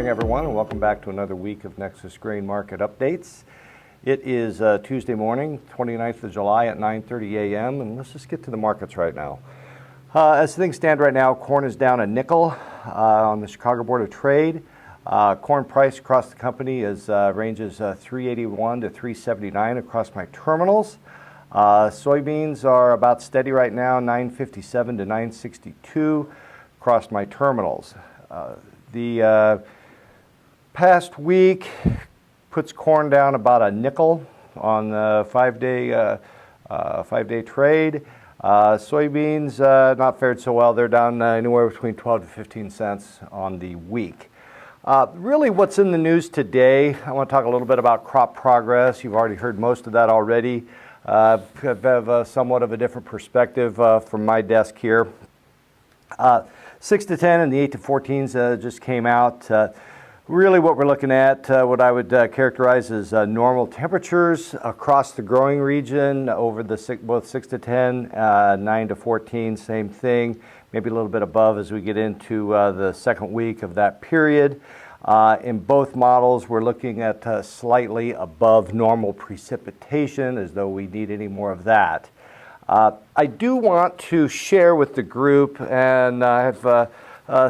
morning, everyone, and welcome back to another week of Nexus Grain Market Updates. It is Tuesday morning, 29th of July at 9:30 a.m., and let's just get to the markets right now. As things stand right now, corn is down a nickel on the Chicago Board of Trade. Corn price across the company ranges 381 to 379 across my terminals. Soybeans are about steady right now, 957 to 962 across my terminals. The past week puts corn down about a nickel on the five-day trade. Soybeans not fared so well. They're down anywhere between 12 to 15 cents on the week. Really what's in the news today, I want to talk a little bit about crop progress. You've already heard most of that already. I have somewhat of a different perspective from my desk here. 6 to 10 and the 8 to 14s just came out. Really what we're looking at, what I would characterize as normal temperatures across the growing region over both 6 to 10, 9 to 14, same thing, maybe a little bit above as we get into the second week of that period. In both models, we're looking at slightly above normal precipitation, as though we need any more of that. I do want to share with the group, and I have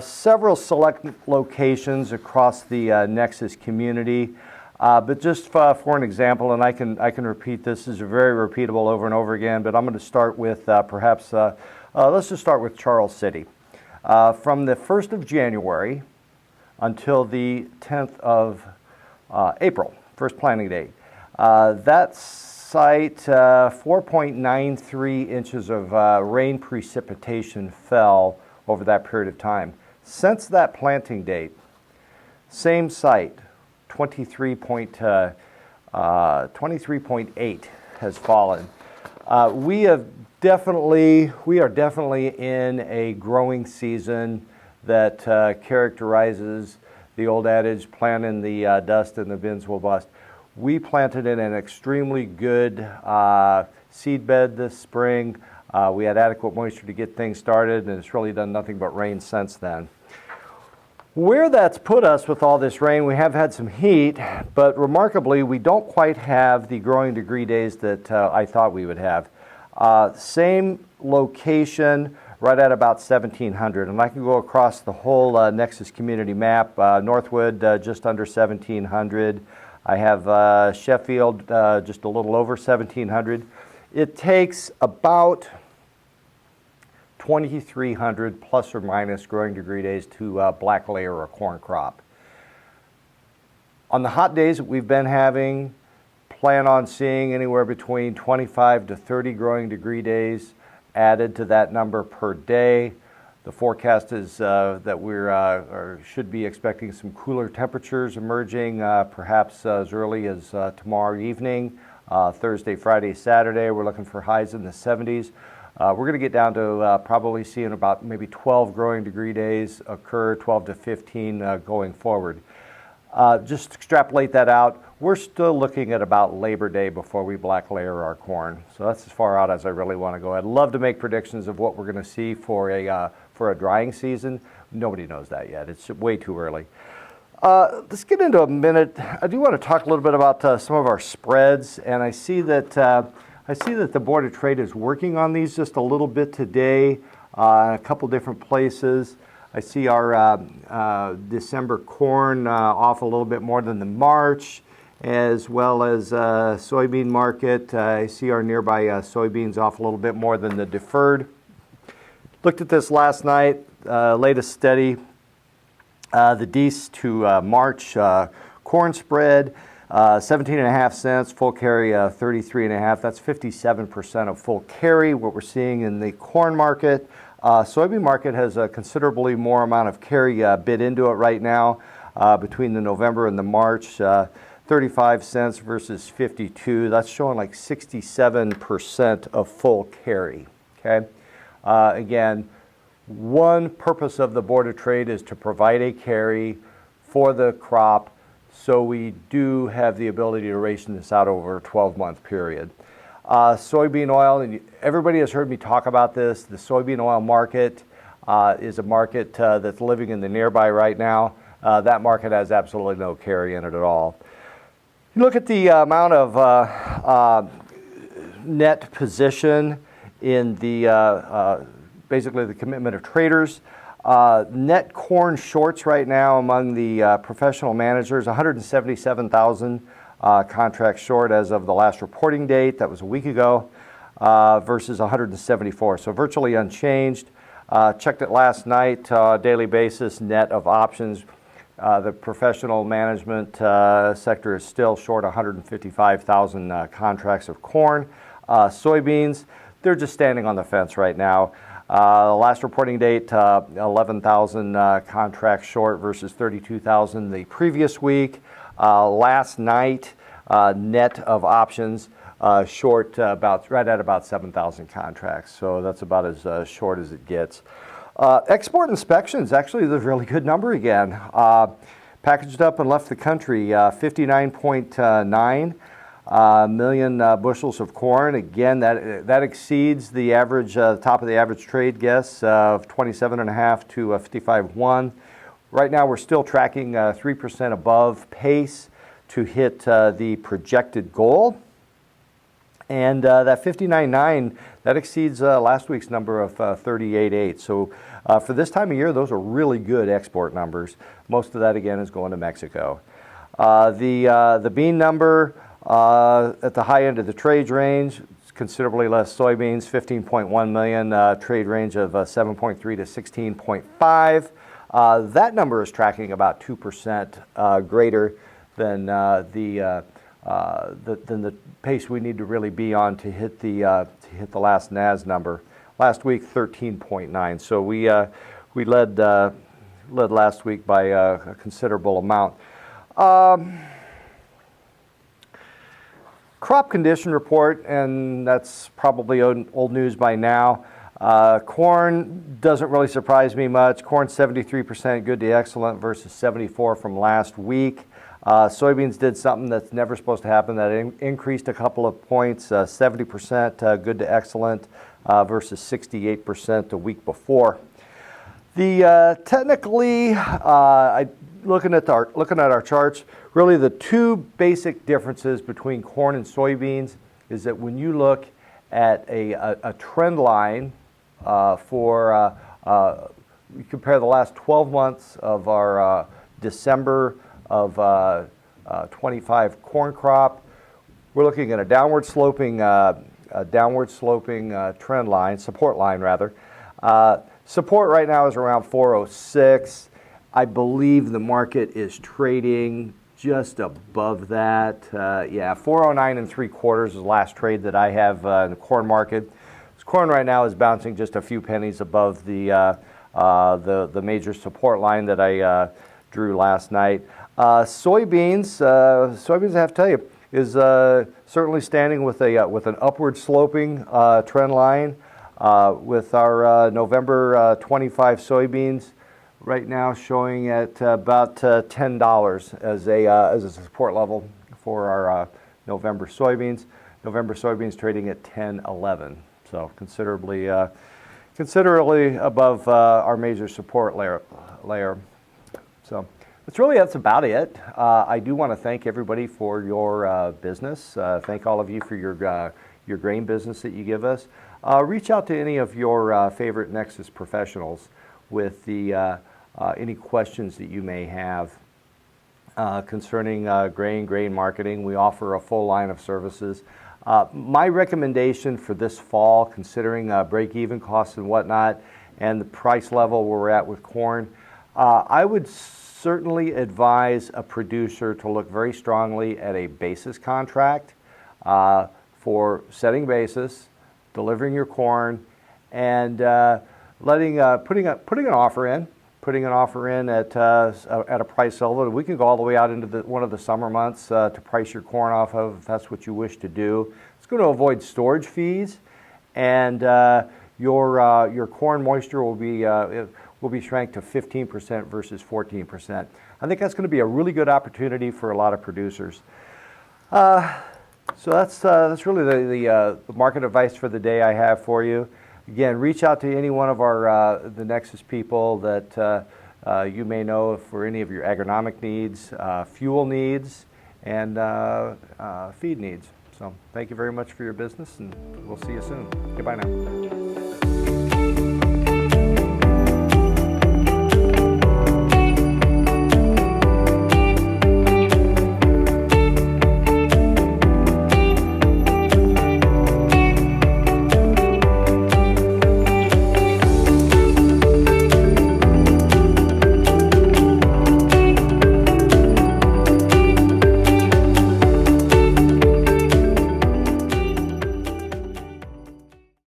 several select locations across the Nexus community, but just for an example, and I can repeat this is very repeatable over and over again, but I'm going to start with let's just start with Charles City. From the 1st of January until the 10th of April, first planting date, that site, 4.93 inches of rain precipitation fell over that period of time. Since that planting date, same site, 23.8 has fallen. We are definitely in a growing season that characterizes the old adage, plant in the dust and the bins will bust. We planted in an extremely good seed bed this spring. We had adequate moisture to get things started, and it's really done nothing but rain since then. Where that's put us with all this rain, we have had some heat, but remarkably, we don't quite have the growing degree days that I thought we would have. Same location, right at about 1,700, and I can go across the whole Nexus community map. Northwood, just under 1,700. I have Sheffield, just a little over 1,700. It takes about 2,300 plus or minus growing degree days to black layer a corn crop. On the hot days that we've been having, plan on seeing anywhere between 25 to 30 growing degree days added to that number per day. The forecast is that we should be expecting some cooler temperatures emerging, perhaps as early as tomorrow evening. Thursday, Friday, Saturday, we're looking for highs in the 70s. We're going to get down to probably seeing about maybe 12 growing degree days occur, 12 to 15 going forward. Just extrapolate that out. We're still looking at about Labor Day before we black layer our corn. So that's as far out as I really want to go. I'd love to make predictions of what we're going to see for a drying season. Nobody knows that yet. It's way too early. Let's get into a minute. I do want to talk a little bit about some of our spreads, and I see that the Board of Trade is working on these just a little bit today in a couple different places. I see our December corn off a little bit more than the March, as well as soybean market. I see our nearby soybeans off a little bit more than the deferred. Looked at this last night, latest study. The Dece to March corn spread, 17.5 cents, full carry 33.5. That's 57% of full carry, what we're seeing in the corn market. Soybean market has a considerably more amount of carry bid into it right now between the November and the March. 35 cents versus 52. That's showing like 67% of full carry. Okay. Again, one purpose of the Board of Trade is to provide a carry for the crop, so we do have the ability to ration this out over a 12-month period. Soybean oil, and everybody has heard me talk about this. The soybean oil market is a market that's living in the nearby right now. that market has absolutely no carry in it at all. You look at the amount of net position in the basically the commitment of traders. Net corn shorts right now among the professional managers, 177,000 contracts short as of the last reporting date. That was a week ago, versus 174, so virtually unchanged. Checked it last night, daily basis, net of options. The professional management sector is still short 155,000 contracts of corn. Soybeans, they're just standing on the fence right now. Last reporting date, 11,000 contracts short versus 32,000 the previous week. Last night, net of options, short right at about 7,000 contracts. So that's about as short as it gets. Export inspections, actually, is a really good number again. Packaged up and left the country, 59.9 million bushels of corn. Again, that exceeds the average, top of the average trade guess of 27.5 to 55.1. Right now, we're still tracking 3% above pace to hit the projected goal. And that 59.9, that exceeds last week's number of 38.8. So for this time of year, those are really good export numbers. Most of that, again, is going to Mexico. The bean number at the high end of the trade range, considerably less soybeans, 15.1 million, trade range of 7.3 to 16.5. That number is tracking about 2% greater than the pace we need to really be on to hit the last NAS number. Last week, 13.9. So we led last week by a considerable amount. Crop condition report, and that's probably old news by now. Corn doesn't really surprise me much. Corn 73% good to excellent versus 74 from last week. Soybeans did something that's never supposed to happen. That increased a couple of points, 70% good to excellent versus 68% the week before. The technically, looking at our charts, really the two basic differences between corn and soybeans is that when you look at a trend line for you compare the last 12 months of our December of 25 corn crop, we're looking at a downward sloping trend line, support line rather. Support right now is around 406. I believe the market is trading just above that. Yeah, 409 3/4 is the last trade that I have in the corn market. This corn right now is bouncing just a few pennies above the major support line that I drew last night. Soybeans, I have to tell you, is certainly standing with an upward sloping trend line. With our November 25 soybeans right now showing at about $10 as a support level for our November soybeans. November soybeans trading at 10.11, so considerably above our major support layer. So that's about it. I do want to thank everybody for your business. Thank all of you for your grain business that you give us. Reach out to any of your favorite Nexus professionals with any questions that you may have concerning grain marketing. We offer a full line of services. My recommendation for this fall, considering break-even costs and whatnot, and the price level where we're at with corn, I would certainly advise a producer to look very strongly at a basis contract for setting basis, delivering your corn, and putting an offer in at a price level. We can go all the way out into one of the summer months to price your corn off of if that's what you wish to do. It's going to avoid storage fees, and your corn moisture will be shrank to 15% versus 14%. I think that's going to be a really good opportunity for a lot of producers. So that's really the market advice for the day I have for you. Again, reach out to any one of the Nexus people that you may know for any of your agronomic needs, fuel needs, and feed needs. So thank you very much for your business, and we'll see you soon. Goodbye now.